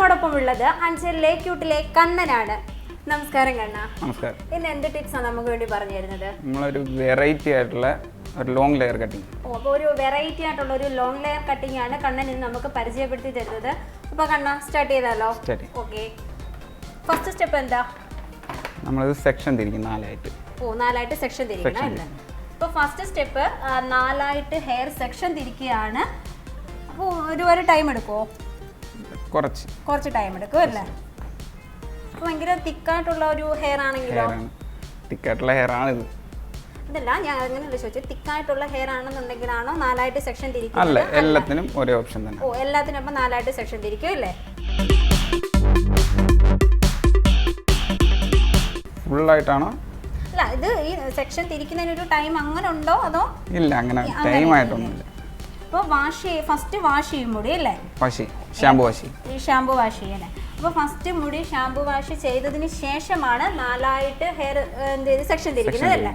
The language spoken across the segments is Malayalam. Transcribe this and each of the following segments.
നമ്മോടൊപ്പം ഉള്ളത് അഞ്ചലിലെ ക്യൂട്ടിലെ കണ്ണനാണ്. നമസ്കാരം കണ്ണ. നമസ്കാരം. ഇന്ന് എന്ത് ടിപ്സാണ് നമുക്ക് വേണ്ടി പറഞ്ഞു തരുന്നത്? നമ്മളൊരു വെറൈറ്റി ആയിട്ടുള്ള ഒരു ലോങ് ലെയർ കട്ടിങ്. അപ്പോൾ ഒരു വെറൈറ്റി ആയിട്ടുള്ള ഒരു ലോങ് ലെയർ കട്ടിംഗ് ആണ് കണ്ണൻ ഇന്ന് നമുക്ക് പരിചയപ്പെടുത്തി തരുന്നത്. അപ്പോൾ കണ്ണ സ്റ്റാർട്ട് ചെയ്താലോ? ഓക്കെ. ഫസ്റ്റ് സ്റ്റെപ്പ് എന്താ? നമ്മളത് സെക്ഷൻ തിരിക്കും നാലായിട്ട്. നാലായിട്ട് സെക്ഷൻ തിരിക്കണം അല്ലേ? അപ്പോൾ ഫസ്റ്റ് സ്റ്റെപ്പ് നാലായിട്ട് ഹെയർ സെക്ഷൻ തിരിക്കുകയാണ്. അപ്പോൾ ഒരുപാട് ടൈം എടുക്കുമോ? കുറച്ച് ടൈം എടുക്കും അല്ലേ? ഭയങ്കര തിക്കായിട്ടുള്ള ഒരു ഹെയർ ആണെങ്കിലോ? തിക്കായിട്ടുള്ള ഹെയർ ആണിത്. ഇതല്ല, ഞാൻ അങ്ങനെയല്ല ചോദിച്ചത്. തിക്കായിട്ടുള്ള ഹെയർ ആണെന്നുണ്ടെങ്കിലാണോ നാലായിട്ട് സെക്ഷൻ തിരിക്കുന്നത്? അല്ല, എല്ലാത്തിനും ഒരേ ഓപ്ഷൻ തന്നെ. എല്ലാത്തിനും അപ്പം നാലായിട്ട് സെക്ഷൻ തിരിക്കും അല്ലേ? ഫുള്ളായിട്ടാണോ? അല്ല, ഇത് ഈ സെക്ഷൻ തിരിക്കുന്നതിനൊരു ടൈം അങ്ങനെ ഉണ്ടോ അതോ? ഇല്ല, അങ്ങനെ ടൈം ആയിട്ടൊന്നുമില്ല. അപ്പോൾ ഫസ്റ്റ് വാഷ് ചെയ്യും മുടി അല്ലേ? ഷാമ്പു വാഷ് ചെയ്യല്ലേ? അപ്പോൾ ഫസ്റ്റ് മുടി ഷാമ്പു വാഷ് ചെയ്തതിന് ശേഷമാണ് നാലായിട്ട് ഹെയർ സെക്ഷൻ തിരിക്കുന്നത് അല്ലേ?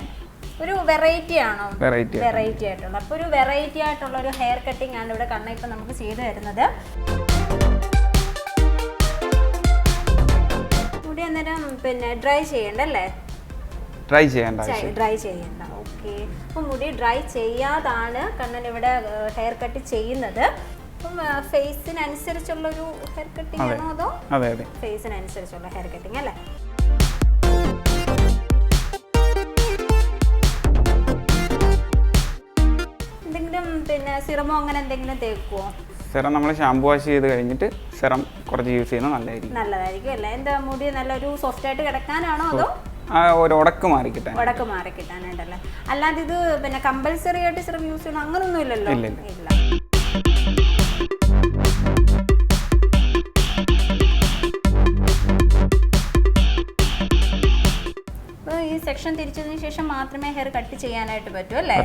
ഒരു വെറൈറ്റി ആണോ? വെറൈറ്റി ആയിട്ടുള്ള. അപ്പോൾ ഒരു വെറൈറ്റി ആയിട്ടുള്ള ഒരു ഹെയർ കട്ടിംഗ് ആണ് ഇവിടെ കണ്ണ ഇപ്പം നമുക്ക് ചെയ്തു തരുന്നത്. മുടി അന്നേരം പിന്നെ ഡ്രൈ ചെയ്യണ്ടല്ലേ? ഡ്രൈ ചെയ്യണ്ട. ഓക്കെ. അപ്പോൾ മുടി ഡ്രൈ ചെയ്യാതാണ് കണ്ണൻ ഇവിടെ ഹെയർ കട്ട് ചെയ്യുന്നത്. അപ്പം ഫേസിനനുസരിച്ചുള്ളൊരു ഹെയർ കട്ടിംഗ് ആണോ അതോ? അതെ, ഫേസിനനുസരിച്ചുള്ള ഹെയർ കട്ടിംഗ് അല്ലേ? എന്തെങ്കിലും പിന്നെ സിറമോ അങ്ങനെ എന്തെങ്കിലും തേക്കുമോ? സിറം നമ്മൾ ഷാമ്പു വാഷ് ചെയ്ത് കഴിഞ്ഞിട്ട് സിറം കുറച്ച് യൂസ് ചെയ്യുന്നത് നല്ലതായിരിക്കും അല്ലേ? എന്താ മുടി നല്ലൊരു സോഫ്റ്റ് ആയിട്ട് കിടക്കാനാണോ അതോ ഒരു ഉടക്ക് മാറി കിട്ടാനായിട്ടല്ലേ? അല്ലാതെ ഇത് പിന്നെ കമ്പൽസറി ആയിട്ട് സിറം യൂസ് ചെയ്യണം അങ്ങനൊന്നും ഇല്ലല്ലോ? ഇല്ല. അപ്പോൾ ഈ സെക്ഷൻ തിരിച്ചതിന് ശേഷം മാത്രമേ ഹെയർ കട്ട് ചെയ്യാനായിട്ട് പറ്റൂ അല്ലേ?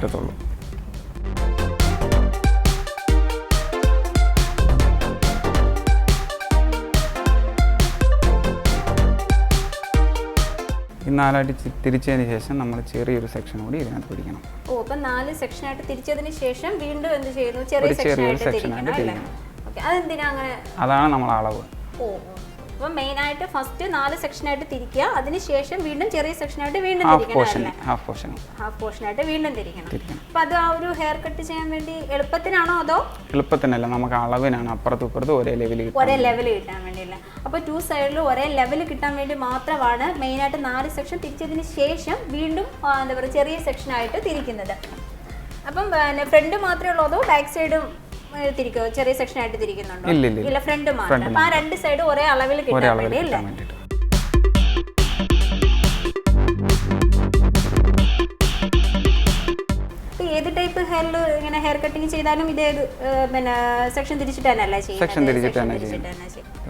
ഈ നാലായിട്ട് തിരിച്ചതിന് ശേഷം നമ്മൾ ചെറിയൊരു സെക്ഷൻ കൂടി ഇതിനകത്ത് പിടിക്കണം. അപ്പം 4 സെക്ഷനായിട്ട് തിരിച്ചതിന് ശേഷം വീണ്ടും എന്ത് ചെയ്യുന്നു? ചെറിയ സെക്ഷനായിട്ട് തിരിക്കണം. അതെന്തിനാ അങ്ങനെ? അതാണ് നമ്മളെ അളവ്. അപ്പം മെയിനായിട്ട് ഫസ്റ്റ് 4 സെക്ഷനായിട്ട് തിരിക്കുക, അതിനുശേഷം വീണ്ടും ചെറിയ സെക്ഷനായിട്ട് വീണ്ടും ഹാഫ് പോർഷനായിട്ട് വീണ്ടും തിരിക്കണം. അപ്പം അത് ആ ഒരു ഹെയർ കട്ട് ചെയ്യാൻ വേണ്ടി എളുപ്പത്തിനാണോ അതോ? എളുപ്പത്തിനല്ല, നമുക്ക് അളവിനാണ്. അപ്പുറത്തും ഇപ്പുറത്തും ഒരേ ലെവൽ കിട്ടാൻ വേണ്ടിയില്ല. അപ്പോൾ 2 സൈഡിലും ഒരേ ലെവൽ കിട്ടാൻ വേണ്ടി മാത്രമാണ് മെയിനായിട്ട് 4 സെക്ഷൻ തിരിച്ചതിന് ശേഷം വീണ്ടും എന്താ പറയുക ചെറിയ സെക്ഷനായിട്ട് തിരിക്കുന്നത്. അപ്പം ഫ്രണ്ട് മാത്രമേ ഉള്ളൂ അതോ ബാക്ക് സൈഡും തിരിക്കോ? ചെറിയ സെക്ഷൻ ആയിട്ട് തിരിക്കുന്നുണ്ടോ? ഇല്ല, ഫ്രണ്ട് മാത്രം. അപ്പൊ ആ 2 സൈഡ് ഒരേ അളവിൽ കിട്ടാൻ വേണ്ടി അല്ലേ? ഏത് ടൈപ്പ് ഹെയറിൽ ഇങ്ങനെ ഹെയർ കട്ടിങ് ചെയ്താലും ഇതേ പിന്നെ സെക്ഷൻ തിരിച്ചിട്ട് തന്നെയല്ലേ ചെയ്യുന്നത്? സെക്ഷൻ തിരിച്ചിട്ട് തന്നെ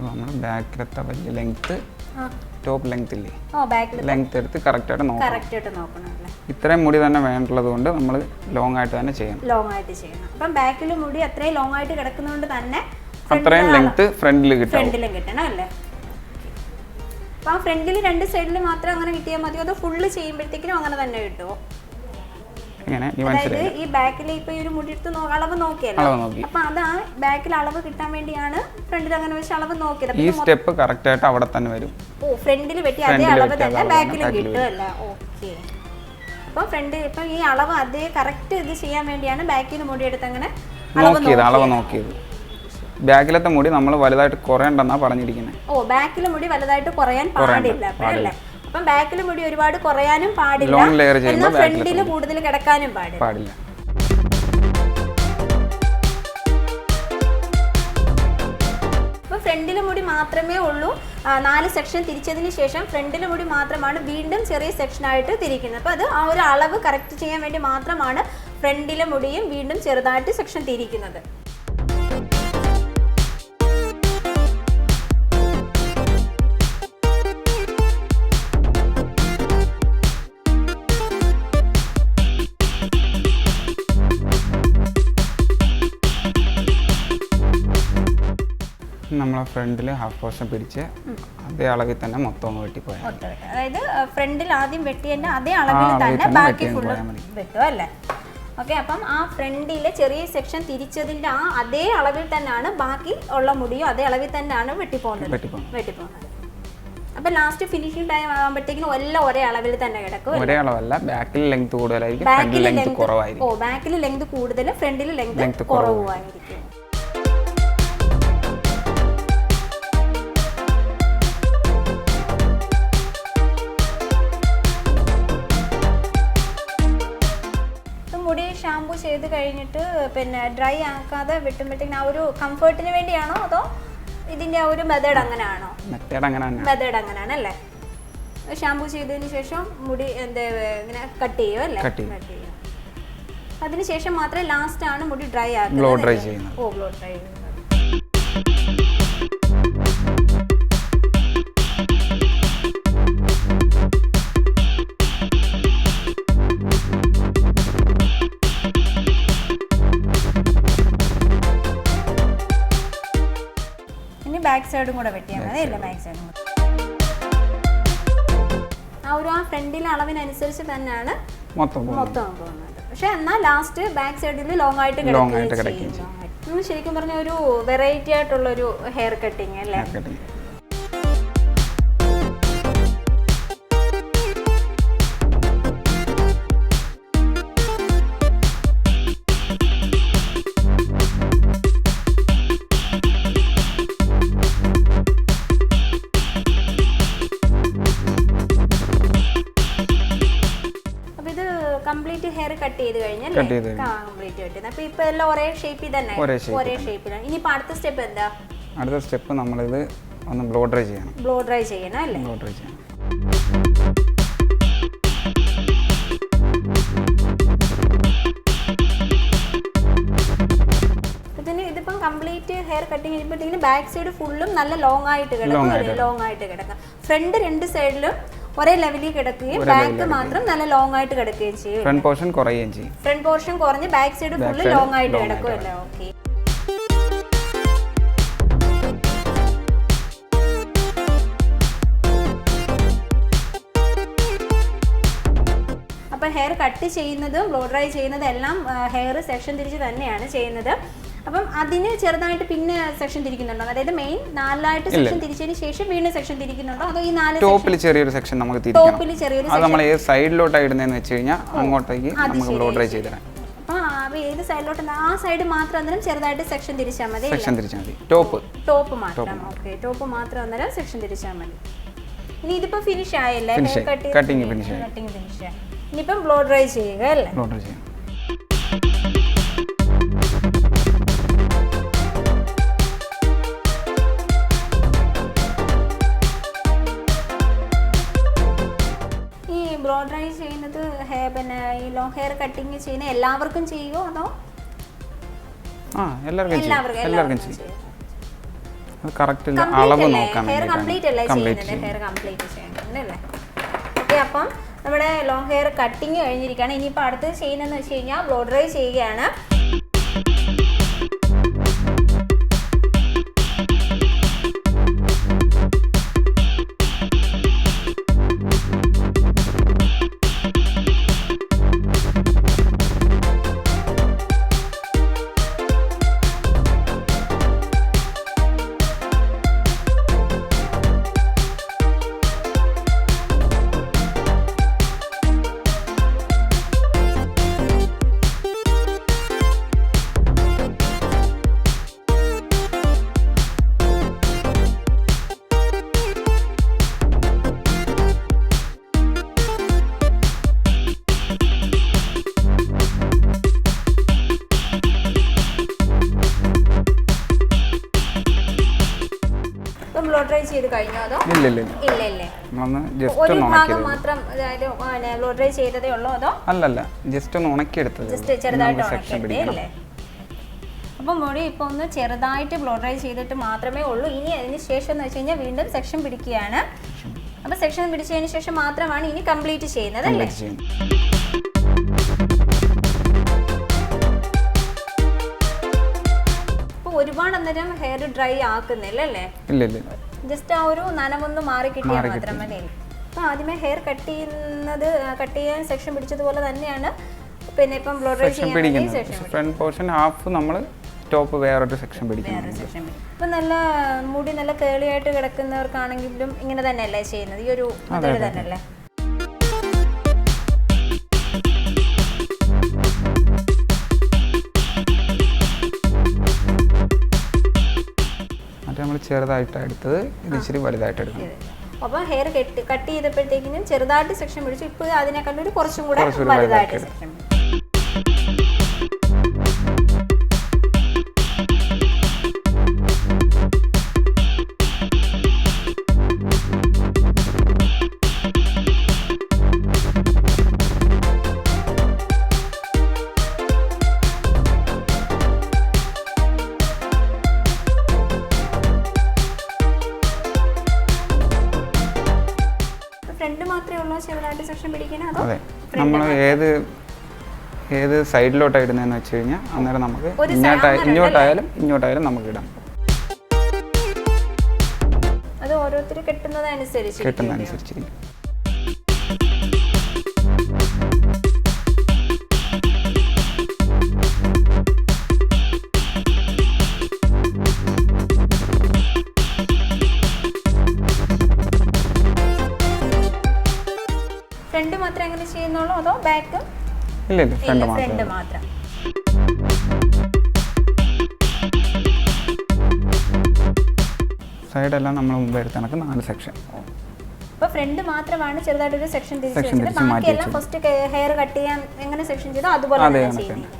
നമ്മൾ ബാക്കിലത്തെ വലിയ ലെങ്ത് ടോപ്പ് ലെങ്ത് ഇല്ലേ, ലെങ്ത് എടുത്ത് കറക്റ്റ് ആയിട്ട് നോക്കണം. ഇത്രയും മുടി തന്നെ വേണ്ടുള്ളത് കൊണ്ട് നമ്മൾ ലോങ് ആയിട്ട് തന്നെ ചെയ്യണം. അപ്പം ബാക്കിൽ മുടി അത്രയും ലോങ് ആയിട്ട് കിടക്കുന്നതുകൊണ്ട് തന്നെ അത്രയും ലെങ്ത് ഫ്രണ്ടിലും കിട്ടണം അല്ലേ? അപ്പം ആ ഫ്രണ്ടിൽ 2 സൈഡിൽ മാത്രം അങ്ങനെ കിട്ടിയാൽ മതിയോ അതോ ഫുള്ള് ചെയ്യുമ്പോഴത്തേക്കിനും അങ്ങനെ തന്നെ കിട്ടുമോ? അതായത് ഈ ബാക്കിൽ ഇപ്പൊ ഒരു മുടി എടുത്ത് അളവ് നോക്കിയല്ലോ, അപ്പൊ അത് ആ ബാക്കിൽ അളവ് കിട്ടാൻ വേണ്ടിയാണ് ഫ്രണ്ടിൽ അങ്ങനെ വെച്ച് അളവ് നോക്കിയത്. ഈ സ്റ്റെപ്പ് കറക്റ്റ് ആയിട്ട് അവിടെ തന്നെ വരും. ഫ്രണ്ടിൽ വെട്ടി അതേ അളവ് തന്നെ ബാക്കിലും കിട്ടുമല്ലോ? ഓക്കെ. അപ്പൊ ഇപ്പൊ ഈ അളവ് അതേ കറക്റ്റ് ഇത് ചെയ്യാൻ വേണ്ടിയാണ് ബാക്കിൽ മുടി എടുത്ത് അങ്ങനെ അളവ് നോക്കിയത്. ബാക്കിലത്തെ മുടി നമ്മൾ വലുതായിട്ട് കുറയണ്ടെന്നാ പറഞ്ഞിരിക്കുന്നത്. ബാക്കിലെ മുടി വലുതായിട്ട് കുറയാൻ പാടില്ല അല്ലേ? അപ്പം ബാക്കിൽ മുടി ഒരുപാട് കുറയാനും പാടില്ല, എന്നാൽ ഫ്രണ്ടിൽ കൂടുതൽ കിടക്കാനും പാടില്ല. അപ്പോൾ ഫ്രണ്ടിൽ മുടി മാത്രമേ ഉള്ളൂ 4 സെക്ഷൻ തിരിച്ചതിന് ശേഷം ഫ്രണ്ടിൽ മുടി മാത്രമാണ് വീണ്ടും ചെറിയ സെക്ഷനായിട്ട് തിരിക്കുന്നത്. അപ്പോൾ അത് ആ ഒരു അളവ് കറക്റ്റ് ചെയ്യാൻ വേണ്ടി മാത്രമാണ് ഫ്രണ്ടിലെ മുടിയും വീണ്ടും ചെറുതായിട്ട് സെക്ഷൻ തിരിക്കുന്നത്. നമ്മളെ ഫ്രണ്ടിൽ ഹാഫ് പോർഷൻ പിടിച്ച് അതേ അളവിൽ തന്നെ മൊത്തം വെട്ടിപ്പോയാൽ, അതായത് ഫ്രണ്ടിൽ ആദ്യം വെട്ടിയതിന്റെ അതേ അളവിൽ തന്നെ ബാക്കി ഫുള്ള് വെട്ടും അല്ലേ? ഓക്കെ. അപ്പം ആ ഫ്രണ്ടിലെ ചെറിയ സെക്ഷൻ തിരിച്ചതിൻ്റെ ആ അതേ അളവിൽ തന്നെയാണ് ബാക്കി ഉള്ള മുടിയും അതേ അളവിൽ തന്നെയാണ് വെട്ടിപ്പോകുന്നത്. അപ്പൊ ലാസ്റ്റ് ഫിനിഷിംഗ് ടൈം ആകുമ്പോഴത്തേക്കും എല്ലാം ഒരേ അളവിൽ തന്നെ കിടക്കും. ഒരേ അളവല്ല, ബാക്കിൽ ലെങ്ത് കൂടുതലായിരിക്കും, ഫ്രണ്ടിൽ ലെങ്ത് കുറവായിരിക്കും. ഓ, ബാക്കിൽ ലെങ്ത് കൂടുതൽ, ഫ്രണ്ടിൽ ലെങ്ത് കുറവായിരിക്കും. മുടി ഷാമ്പു ചെയ്ത് കഴിഞ്ഞിട്ട് പിന്നെ ഡ്രൈ ആക്കാതെ വെട്ടുമ്പോഴത്തേക്കും ആ ഒരു കംഫർട്ടിന് വേണ്ടിയാണോ അതോ ഇതിന്റെ ആ ഒരു മെത്തേഡ് അങ്ങനെയാണോ? മെത്തേഡ് അങ്ങനെയാണ് അല്ലേ. ഷാമ്പു ചെയ്തതിന് ശേഷം മുടി ഇങ്ങനെ കട്ട് ചെയ്യും അല്ലേ? കട്ട് ചെയ്യും. അതിനുശേഷം മാത്രമേ ലാസ്റ്റ് ആണ് മുടി ഡ്രൈ ആക്കുന്നത്. ബ്ലോ ഡ്രൈ ചെയ്യുന്നത്. ഓ, ബ്ലോ ഡ്രൈ ചെയ്യുന്നത്. ബാക്ക് സൈഡും കൂടെ വെട്ടിയാൽ മതി അല്ലേ? ബാക്ക് സൈഡും കൂടെ ആ ഫ്രണ്ടിലെ അളവിനനുസരിച്ച് തന്നെയാണ് മൊത്തം പോകുന്നത്. പക്ഷെ എന്നാൽ ലാസ്റ്റ് ബാക്ക് സൈഡിൽ ലോങ് ആയിട്ട് കിടക്കുകയും ശരിക്കും പറഞ്ഞ ഒരു വെറൈറ്റി ആയിട്ടുള്ള ഒരു ഹെയർ കട്ടിങ് അല്ലേ? കംപ്ലീറ്റ് ഹെയർ കട്ട് ചെയ്ത് കഴിഞ്ഞാൽ കംപ്ലീറ്റ് കട്ട് ചെയ്ത് അപ്പോൾ ഇപ്പോൾ എല്ലാം ഒരേ ഷേപ്പിൽ തന്നെ ഒരേ ഷേപ്പിലാണ്. ഇനിയിപ്പോൾ അടുത്ത സ്റ്റെപ്പ് എന്താ? അടുത്ത സ്റ്റെപ്പ് നമ്മളിത് ഒന്ന് ബ്ലോ ഡ്രൈ ചെയ്യണം. ബ്ലോ ഡ്രൈ ചെയ്യണം അല്ലേ? ബ്ലോ ഡ്രൈ ചെയ്യണം. ഇതിപ്പം കംപ്ലീറ്റ് ഹെയർ കട്ടിങ് ചെയ്യുമ്പോഴത്തേക്കും ബാക്ക് സൈഡ് ഫുള്ളും നല്ല ലോങ് ആയിട്ട് കിടക്കും. ഫ്രണ്ട് രണ്ട് സൈഡിലും ഒരേ ലെവലിൽ കിടക്കുകയും ബാക്ക് മാത്രം നല്ല ലോങ് ആയിട്ട് കിടക്കുകയും ചെയ്യും. ഫ്രണ്ട് പോർഷൻ കുറയുകയും ചെയ്യും. ഫ്രണ്ട് പോർഷൻ കുറഞ്ഞ് ബാക്ക് സൈഡ് ഫുള്ള് ലോങ് ആയിട്ട് കിടക്കുമല്ലോ. ഓക്കെ. അപ്പോൾ ഹെയർ കട്ട് ചെയ്യുന്നതും ബ്ലോ ഡ്രൈ ചെയ്യുന്നതും എല്ലാം ഹെയർ സെക്ഷൻ തിരിച്ച് തന്നെയാണ് ചെയ്യുന്നത്. അപ്പം അതിന് ചെറുതായിട്ട് പിന്നെ സെക്ഷൻ തിരിക്കുന്നുണ്ടോ? അതായത് മെയിൻ 4 സെക്ഷൻ തിരിച്ചതിന് ശേഷം വീണ്ടും സെക്ഷൻ തിരിക്കുന്നുണ്ടോ? അതോ ഈ 4 ടോപ്പിൽ ചെറിയൊരു സെക്ഷൻ നമുക്ക് തിരിക്കണം. അത് നമ്മൾ ഏത് സൈഡിലോട്ടാണ് ഇടുന്നതെന്ന് വെച്ച് കഴിഞ്ഞാൽ അങ്ങോട്ടേക്ക് നമുക്ക് ബ്ലോ ഡ്രൈ ചെയ്ത് തരാം. അപ്പോൾ ഏത് സൈഡിലോട്ട് ആ സൈഡ് മാത്രം അന്നേരം ചെറുതായിട്ട് സെക്ഷൻ തിരിച്ചാൽ മതി. സെക്ഷൻ തിരിച്ചാൽ മതി. ടോപ്പ് മാത്രം. ഓക്കെ, ടോപ്പ് മാത്രം അന്നേരം സെക്ഷൻ തിരിച്ചാൽ മതി. ഇനി ഇതിപ്പോൾ ഫിനിഷ് ആയല്ലേ? കട്ടിങ് ഫിനിഷ് ആയി. ഇനിയിപ്പം ബ്ലോ ഡ്രൈ ചെയ്യുക അല്ലേ? ബ്ലോ ഡ്രൈ ചെയ്യാം. ബ്ലോ ഡ്രൈ ചെയ്യുന്നത് പിന്നെ ഈ ലോങ് ഹെയർ കട്ടിങ് ചെയ്യുന്ന എല്ലാവർക്കും ചെയ്യുമോ അതോ? എല്ലാവർക്കും ചെയ്യും. കറക്റ്റ് അളവ് നോക്കാൻ ഹെയർ കംപ്ലീറ്റ് അല്ലേ ചെയ്യുന്നത്? ഹെയർ കംപ്ലീറ്റ് ചെയ്യണല്ലേ? ഓക്കെ. അപ്പം നമ്മുടെ ലോങ് ഹെയർ കട്ടിങ് കഴിഞ്ഞിരിക്കുകയാണ്. ഇനിയിപ്പോൾ അടുത്തത് ചെയ്യുന്നതെന്ന് വെച്ച് കഴിഞ്ഞാൽ ബ്ലോ ഡ്രൈ ചെയ്യുകയാണ്. ബ്ലോ ഡ്രൈ ചെയ്ത് കഴിഞ്ഞോ അതോ? ഇല്ല. ഒരു ഭാഗം മാത്രം, അതായത് ബ്ലോ ഡ്രൈ ചെയ്തതേ ഉള്ളൂ അതോ? അല്ലല്ല, ജസ്റ്റ് ഒന്ന് ഉണക്കിയെടുത്തത്. ജസ്റ്റ് ചെറുതായിട്ട് ഉണക്കിയെടുത്തേ അല്ലേ? അപ്പം മുടി ഇപ്പോൾ ഒന്ന് ചെറുതായിട്ട് ബ്ലോ ഡ്രൈ ചെയ്തിട്ട് മാത്രമേ ഉള്ളൂ. ഇനി അതിന് ശേഷം എന്ന് വെച്ച് കഴിഞ്ഞാൽ വീണ്ടും സെക്ഷൻ പിടിക്കുകയാണ്. അപ്പോൾ സെക്ഷൻ പിടിച്ചതിന് ശേഷം മാത്രമാണ് ഇനി കംപ്ലീറ്റ് ചെയ്യുന്നത് അല്ലേ? ഒരുപാട് അന്നേരം ഹെയർ ഡ്രൈ ആക്കുന്നില്ല അല്ലേ? ജസ്റ്റ് ആ ഒരു നനവൊന്ന് മാറി കിട്ടിയാൽ മാത്രം മതി. അപ്പോൾ ആദ്യമേ ഹെയർ കട്ട് ചെയ്യാൻ സെക്ഷൻ പിടിച്ചതുപോലെ തന്നെയാണ് പിന്നെ ഇപ്പം ബ്ലോ ഡ്രൈ ചെയ്യാൻ സെക്ഷൻ ഫ്രണ്ട് പോർഷൻ ഹാഫ് നമ്മൾ ടോപ്പ് വേറൊരു സെക്ഷൻ പിടിക്കണം. ഇപ്പം നല്ല മുടി നല്ല കേളി ആയിട്ട് കിടക്കുന്നവർക്കാണെങ്കിലും ഇങ്ങനെ തന്നെയല്ലേ ചെയ്യുന്നത്, ഈ ഒരു മെത്തേഡ് തന്നെയല്ലേ? മറ്റേ നമ്മൾ ചെറുതായിട്ടാണ് എടുത്തത്, ഇത് ഇച്ചിരി വലുതായിട്ട് എടുക്കണം. അപ്പോൾ ഹെയർ കട്ട് ചെയ്തപ്പോഴത്തേക്കിനും ചെറുതായിട്ട് സെക്ഷൻ പിടിച്ചു, ഇപ്പോൾ അതിനെക്കാളും ഒരു കുറച്ചും കൂടെ വലുതായിട്ട് സെക്ഷൻ. ഫ്രണ്ട് മാത്രമേ ഉള്ളൂ ചെറുതായിട്ട് സെക്ഷൻ പിടിക്കണം? അതെ, നമ്മൾ ഏത് സൈഡിലോട്ടാണ് ഇടുന്നതെന്ന് വെച്ച് കഴിഞ്ഞാൽ അന്നേരം നമുക്ക് ഇങ്ങോട്ടായാലും നമുക്ക് ഇടാം. അത് ഓരോരുത്തർ കെട്ടുന്നതനുസരിച്ച്. ഫ്രണ്ട് മാത്രമേ അങ്ങനെ ചെയ്യുന്നുള്ളൂ അതോ ബാക്ക്? ഇല്ല, ഫ്രണ്ട് മാത്രം. സൈഡെല്ലാം നമ്മൾ മുമ്പ് എടുത്ത കണക്ക് 4 സെക്ഷൻ. അപ്പോൾ ഫ്രണ്ട് മാത്രമാണ് ചെറുതായിട്ടൊരു സെക്ഷൻ തിരിച്ച് വെച്ചത്, ബാക്കിയെല്ലാം ഫസ്റ്റ് ഹെയർ കട്ട് ചെയ്യാൻ എങ്ങനെ സെക്ഷൻ ചെയ്തോ അതുപോലെ ചെയ്യുന്നത്.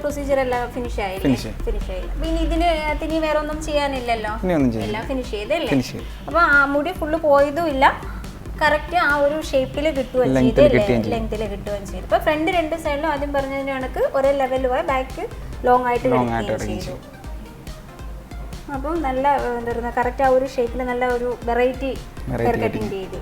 പ്രൊസീജിയർ എല്ലാം ഫിനിഷ് ആയി. പിന്നെ ഇതിന് വേറെ ഒന്നും ചെയ്യാനില്ലല്ലോ, എല്ലാം ഫിനിഷ് ചെയ്തല്ലേ? അപ്പൊ ആ മുടി ഫുള്ള് പോയതും ഇല്ല, കറക്റ്റ് ആ ഒരു ഷേപ്പിൽ കിട്ടുകയും ചെയ്ത്, ലെങ്തിൽ കിട്ടുകയും ചെയ്തു. ഇപ്പൊ ഫ്രണ്ട് 2 സൈഡിലും ആദ്യം പറഞ്ഞതിന് കണക്ക് ഒരേ ലെവലിൽ പോയി ബാക്ക് ലോങ് ആയിട്ട് ചെയ്തു. അപ്പം നല്ല എന്താ പറയുക, കറക്റ്റ് ആ ഒരു ഷേപ്പിൽ നല്ല ഒരു വെറൈറ്റി ഹെയർ കട്ടിങ് രീതി.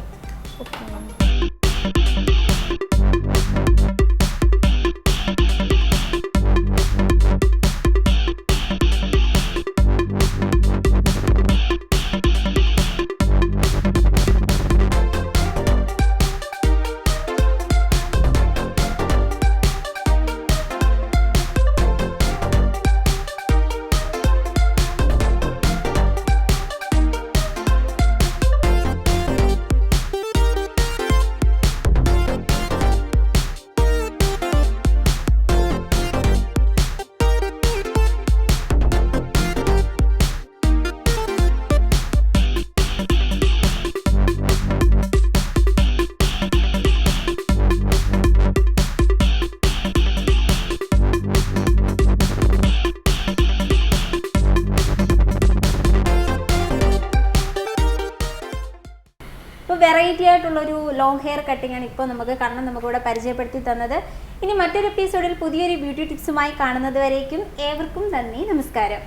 അപ്പോൾ വെറൈറ്റി ആയിട്ടുള്ളൊരു ലോങ് ഹെയർ കട്ടിംഗ് ആണ് ഇപ്പോൾ നമുക്കിവിടെ പരിചയപ്പെടുത്തി തന്നത്. ഇനി മറ്റൊരു എപ്പിസോഡിൽ പുതിയൊരു ബ്യൂട്ടി ടിപ്സുമായി കാണുന്നത് വരേക്കും ഏവർക്കും നന്ദി, നമസ്കാരം.